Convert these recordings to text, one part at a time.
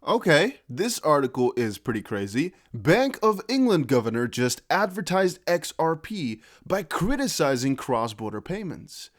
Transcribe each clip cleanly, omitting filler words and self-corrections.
Okay, this article is pretty crazy. Bank of England governor just advertised XRP by criticizing cross-border payments.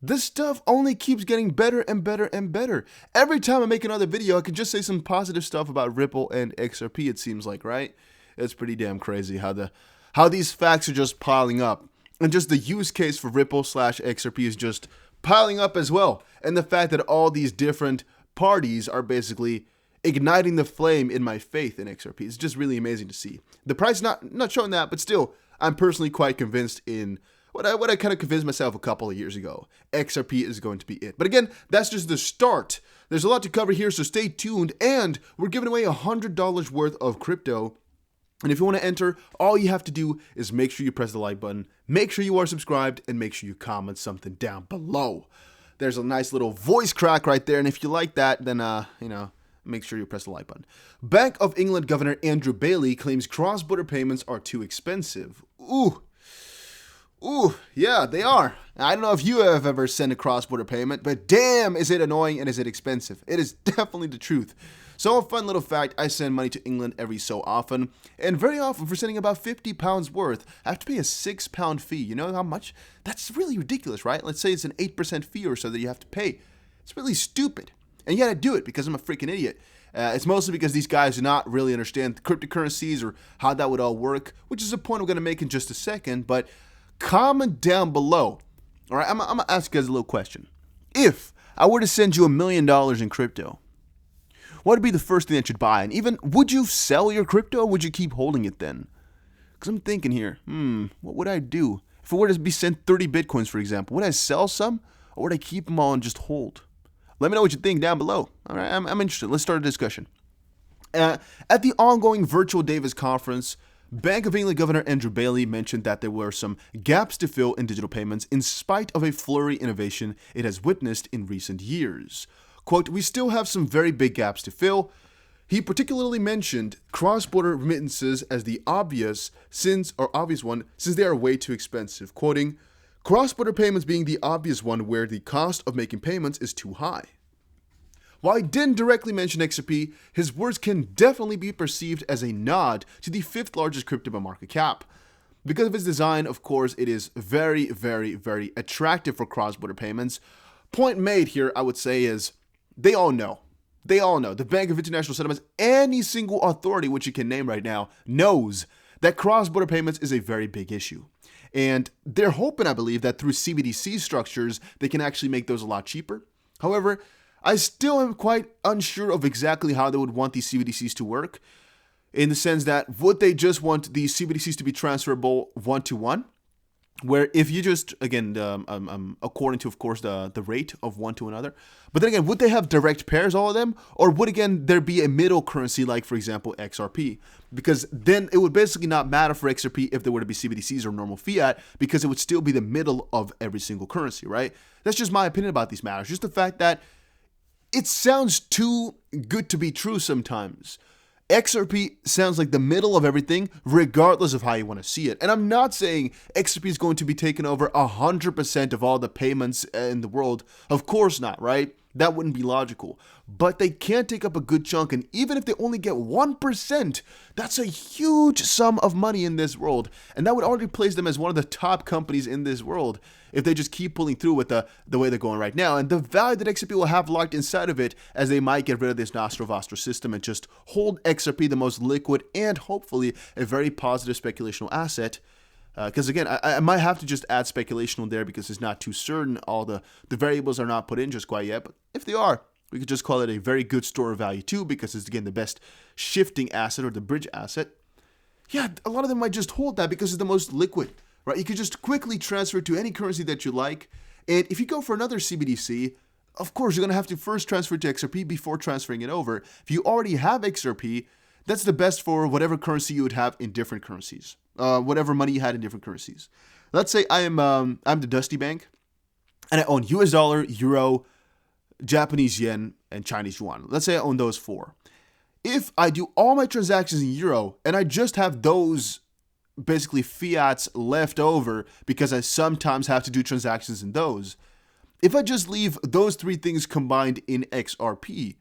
This stuff only keeps getting better and better and better. Every time I make another video, I can just say some positive stuff about Ripple and XRP, it seems like, right? It's pretty damn crazy how these facts are just piling up. And just the use case for Ripple / XRP is just piling up as well. And the fact that all these different parties are basically igniting the flame in my faith in XRP is just really amazing to see. The price not showing that, but still, I'm personally quite convinced in what I kind of convinced myself a couple of years ago. XRP is going to be it. But again, that's just the start. There's a lot to cover here, so stay tuned. And we're giving away $100 worth of crypto. And if you want to enter, all you have to do is make sure you press the like button, make sure you are subscribed, and make sure you comment something down below. There's a nice little voice crack right there, and if you like that, then, make sure you press the like button. Bank of England Governor Andrew Bailey claims cross-border payments are too expensive. Ooh, yeah, they are. I don't know if you have ever sent a cross-border payment, but damn, is it annoying and is it expensive? It is definitely the truth. So a fun little fact, I send money to England every so often, and very often for sending about £50 worth, I have to pay a £6 fee. You know how much? That's really ridiculous, right? Let's say it's an 8% fee or so that you have to pay. It's really stupid. And yet I do it because I'm a freaking idiot. It's mostly because these guys do not really understand cryptocurrencies or how that would all work, which is a point I'm going to make in just a second, but comment down below. All right, I'm going to ask you guys a little question. If I were to send you $1 million in crypto, what would be the first thing that you'd buy? And even, would you sell your crypto or would you keep holding it then? Because I'm thinking here, what would I do? If I were to be sent 30 Bitcoins, for example, would I sell some or would I keep them all and just hold? Let me know what you think down below. All right, I'm interested. Let's start a discussion. At the ongoing virtual Davos conference, Bank of England Governor Andrew Bailey mentioned that there were some gaps to fill in digital payments in spite of a flurry innovation it has witnessed in recent years. Quote, "We still have some very big gaps to fill." He particularly mentioned cross-border remittances as the obvious one since they are way too expensive, quoting, "Cross-border payments being the obvious one where the cost of making payments is too high." While he didn't directly mention XRP, his words can definitely be perceived as a nod to the 5th largest crypto by market cap. Because of its design, of course, it is very, very, very attractive for cross-border payments. Point made here, I would say, is they all know. The Bank of International Settlements, any single authority which you can name right now, knows that cross-border payments is a very big issue. And they're hoping, I believe, that through CBDC structures, they can actually make those a lot cheaper. However, I still am quite unsure of exactly how they would want these CBDCs to work, in the sense that would they just want these CBDCs to be transferable one-to-one? Where if you just, again, according to, of course, the rate of one to another. But then again, would they have direct pairs, all of them? Or would, again, there be a middle currency like, for example, XRP? Because then it would basically not matter for XRP if there were to be CBDCs or normal fiat, because it would still be the middle of every single currency, right? That's just my opinion about these matters. Just the fact that it sounds too good to be true sometimes. XRP sounds like the middle of everything, regardless of how you want to see it. And I'm not saying XRP is going to be taking over 100% of all the payments in the world. Of course not, right? That wouldn't be logical. But they can take up a good chunk, and even if they only get 1%, that's a huge sum of money in this world. And that would already place them as one of the top companies in this world if they just keep pulling through with the way they're going right now. And the value that XRP will have locked inside of it, as they might get rid of this Nostro Vostro system and just hold XRP the most liquid and hopefully a very positive speculational asset. Because again, I might have to just add speculational there because it's not too certain. All the variables are not put in just quite yet. But if they are, we could just call it a very good store of value too, because it's, again, the best shifting asset or the bridge asset. Yeah, a lot of them might just hold that because it's the most liquid, right? You could just quickly transfer to any currency that you like. And if you go for another CBDC, of course, you're going to have to first transfer to XRP before transferring it over. If you already have XRP, that's the best for whatever currency you would have in different currencies. Whatever money you had in different currencies. Let's say I'm the Dusty Bank, and I own US dollar, euro, Japanese yen, and Chinese yuan. Let's say I own those 4. If I do all my transactions in euro, and I just have those basically fiats left over because I sometimes have to do transactions in those, if I just leave those 3 things combined in XRP,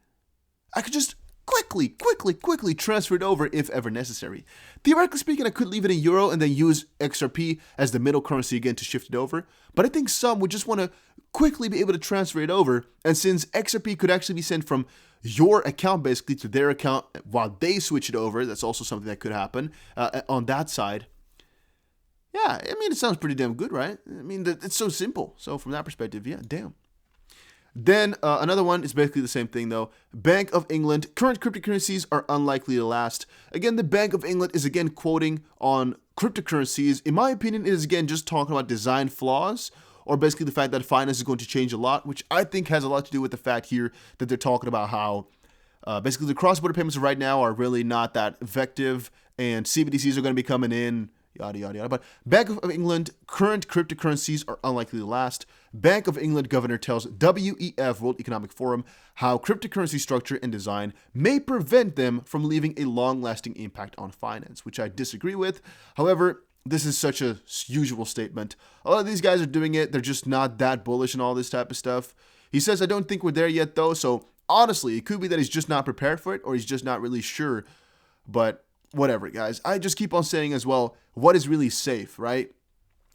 I could just quickly transfer it over if ever necessary. Theoretically speaking, I could leave it in euro and then use XRP as the middle currency again to shift it over, but I think some would just want to quickly be able to transfer it over, and since XRP could actually be sent from your account basically to their account while they switch it over, that's also something that could happen on that side. Yeah, I mean, it sounds pretty damn good, right? I mean, it's so simple. So from that perspective, yeah, damn. Then another one is basically the same thing though. Bank of England, current cryptocurrencies are unlikely to last. Again, the Bank of England is again quoting on cryptocurrencies. In my opinion, it is again just talking about design flaws, or basically the fact that finance is going to change a lot, which I think has a lot to do with the fact here that they're talking about how basically the cross-border payments right now are really not that effective, and Cbdcs are going to be coming in, yada, yada, yada. But Bank of England, current cryptocurrencies are unlikely to last. Bank of England governor tells WEF, World Economic Forum, how cryptocurrency structure and design may prevent them from leaving a long-lasting impact on finance, which I disagree with. However, this is such a usual statement. A lot of these guys are doing it. They're just not that bullish and all this type of stuff. He says, I don't think we're there yet, though. So honestly, it could be that he's just not prepared for it, or he's just not really sure. But whatever, guys. I just keep on saying as well, what is really safe, right?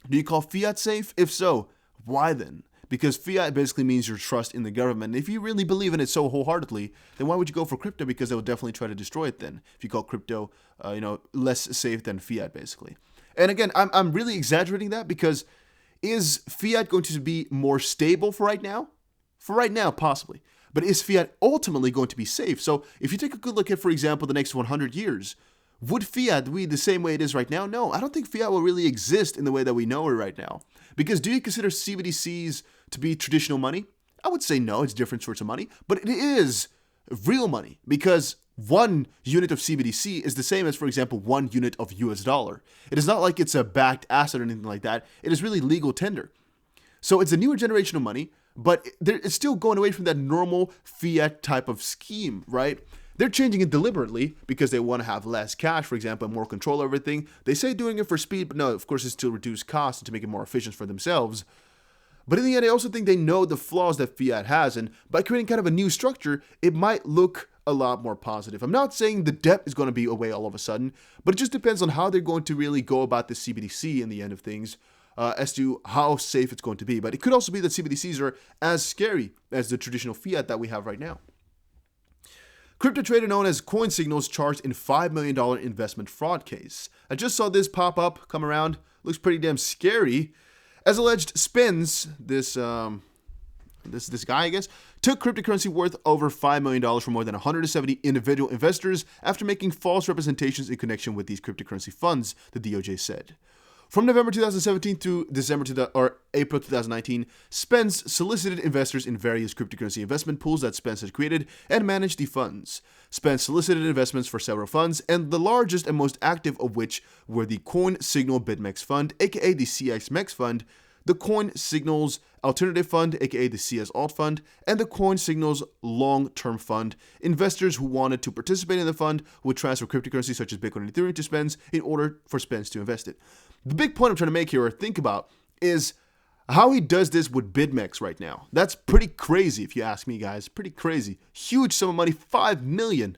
Do you call fiat safe? If so, why then? Because fiat basically means your trust in the government. If you really believe in it so wholeheartedly, then why would you go for crypto? Because they will definitely try to destroy it then. If you call crypto, less safe than fiat, basically. And again, I'm really exaggerating that because is fiat going to be more stable for right now? For right now, possibly. But is fiat ultimately going to be safe? So if you take a good look at, for example, the next 100 years, would fiat be the same way it is right now? No, I don't think fiat will really exist in the way that we know it right now. Because do you consider CBDCs to be traditional money? I would say no, it's different sorts of money. But it is real money because 1 unit of CBDC is the same as, for example, 1 unit of US dollar. It is not like it's a backed asset or anything like that. It is really legal tender. So it's a newer generation of money, but it's still going away from that normal fiat type of scheme, right? They're changing it deliberately because they want to have less cash, for example, and more control over everything. They say doing it for speed, but no, of course, it's to reduce costs and to make it more efficient for themselves. But in the end, I also think they know the flaws that fiat has, and by creating kind of a new structure, it might look a lot more positive. I'm not saying the debt is going to be away all of a sudden, but it just depends on how they're going to really go about the CBDC in the end of things as to how safe it's going to be. But it could also be that CBDCs are as scary as the traditional fiat that we have right now. Crypto trader known as Coin Signals charged in $5 million investment fraud case. I just saw this pop up, come around. Looks pretty damn scary. As alleged, Spins, this guy, I guess, took cryptocurrency worth over $5 million from more than 170 individual investors after making false representations in connection with these cryptocurrency funds, the DOJ said. From November 2017 through April 2019, Spence solicited investors in various cryptocurrency investment pools that Spence had created and managed the funds. Spence solicited investments for several funds, and the largest and most active of which were the Coin Signal BitMEX Fund, aka the CXMEX Fund, the Coin Signals Alternative Fund, aka the CS Alt Fund, and the Coin Signals Long-Term Fund. Investors who wanted to participate in the fund would transfer cryptocurrency such as Bitcoin and Ethereum to Spence in order for Spence to invest it. The big point I'm trying to make here or think about is how he does this with BitMEX right now. That's pretty crazy if you ask me, guys. Pretty crazy. Huge sum of money, $5 million.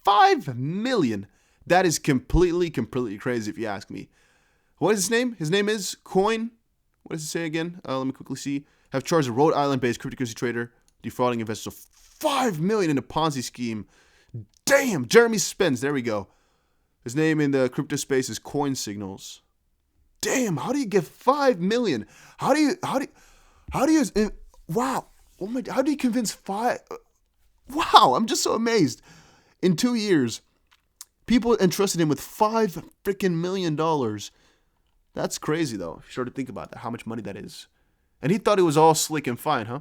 $5 million. That is completely crazy if you ask me. What is his name? His name is Coin. What does it say again? Let me quickly see. Have charged a Rhode Island-based cryptocurrency trader defrauding investors of $5 million in a Ponzi scheme. Damn, Jeremy Spence. There we go. His name in the crypto space is Coin Signals. Damn, how do you get $5 million? How do you, wow. Oh my, how do you convince wow, I'm just so amazed. In 2 years, people entrusted him with $5 freaking million. That's crazy though, if you start to think about that, how much money that is. And he thought it was all slick and fine, huh?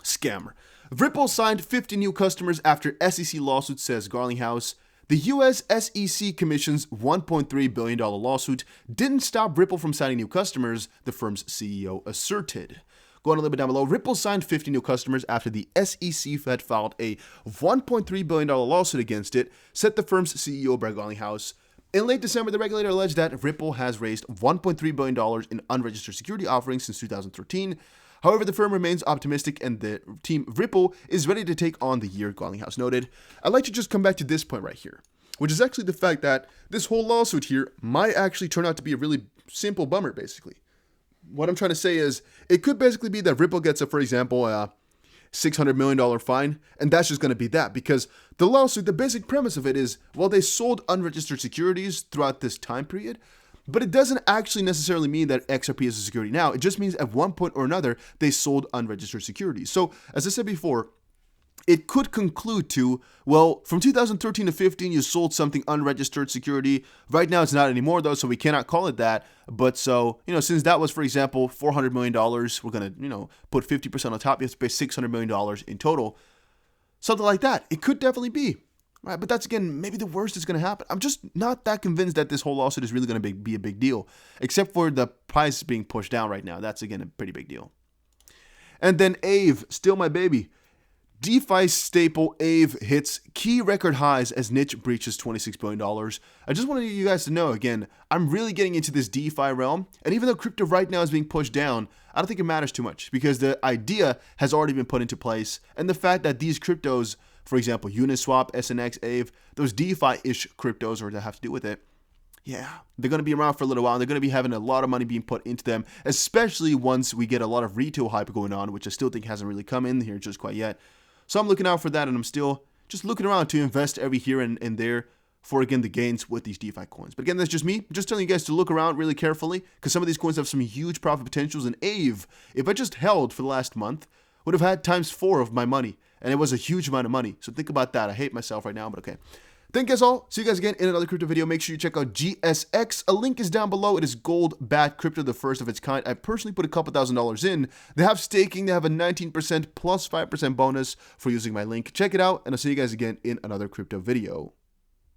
Scammer. Ripple signed 50 new customers after SEC lawsuit, says Garlinghouse. The U.S. SEC Commission's $1.3 billion lawsuit didn't stop Ripple from signing new customers, the firm's CEO asserted. Going a little bit down below, Ripple signed 50 new customers after the SEC had filed a $1.3 billion lawsuit against it, said the firm's CEO Brad Garlinghouse. In late December, the regulator alleged that Ripple has raised $1.3 billion in unregistered security offerings since 2013. However, the firm remains optimistic and the team Ripple is ready to take on the year, Garlinghouse noted. I'd like to just come back to this point right here, which is actually the fact that this whole lawsuit here might actually turn out to be a really simple bummer, basically. What I'm trying to say is, it could basically be that Ripple gets, for example, a $600 million fine, and that's just going to be that, because the lawsuit, the basic premise of it is, well, they sold unregistered securities throughout this time period, but it doesn't actually necessarily mean that XRP is a security now. It just means at one point or another, they sold unregistered securities. So, as I said before, it could conclude to, well, from 2013 to 15, you sold something unregistered security. Right now, it's not anymore, though, so we cannot call it that. But so, since that was, for example, $400 million, we're going to, put 50% on top. You have to pay $600 million in total. Something like that. It could definitely be. Right? But that's, again, maybe the worst is going to happen. I'm just not that convinced that this whole lawsuit is really going to be a big deal, except for the price being pushed down right now. That's, again, a pretty big deal. And then Aave, still my baby. DeFi staple Aave hits key record highs as niche breaches $26 billion. I just wanted you guys to know, again, I'm really getting into this DeFi realm, and even though crypto right now is being pushed down, I don't think it matters too much because the idea has already been put into place, and the fact that these cryptos, for example, Uniswap, SNX, Aave, those DeFi-ish cryptos or that have to do with it, yeah, they're going to be around for a little while, and they're going to be having a lot of money being put into them, especially once we get a lot of retail hype going on, which I still think hasn't really come in here just quite yet. So I'm looking out for that, and I'm still just looking around to invest every here and there for, again, the gains with these DeFi coins. But again, that's just me. Just telling you guys to look around really carefully because some of these coins have some huge profit potentials. And Aave, if I just held for the last month, would have had ×4 of my money. And it was a huge amount of money. So think about that. I hate myself right now, but okay. Thank you guys all. See you guys again in another crypto video. Make sure you check out GSX. A link is down below. It is gold bat crypto, the first of its kind. I personally put a couple $1,000s in. They have staking. They have a 19% plus 5% bonus for using my link. Check it out, and I'll see you guys again in another crypto video.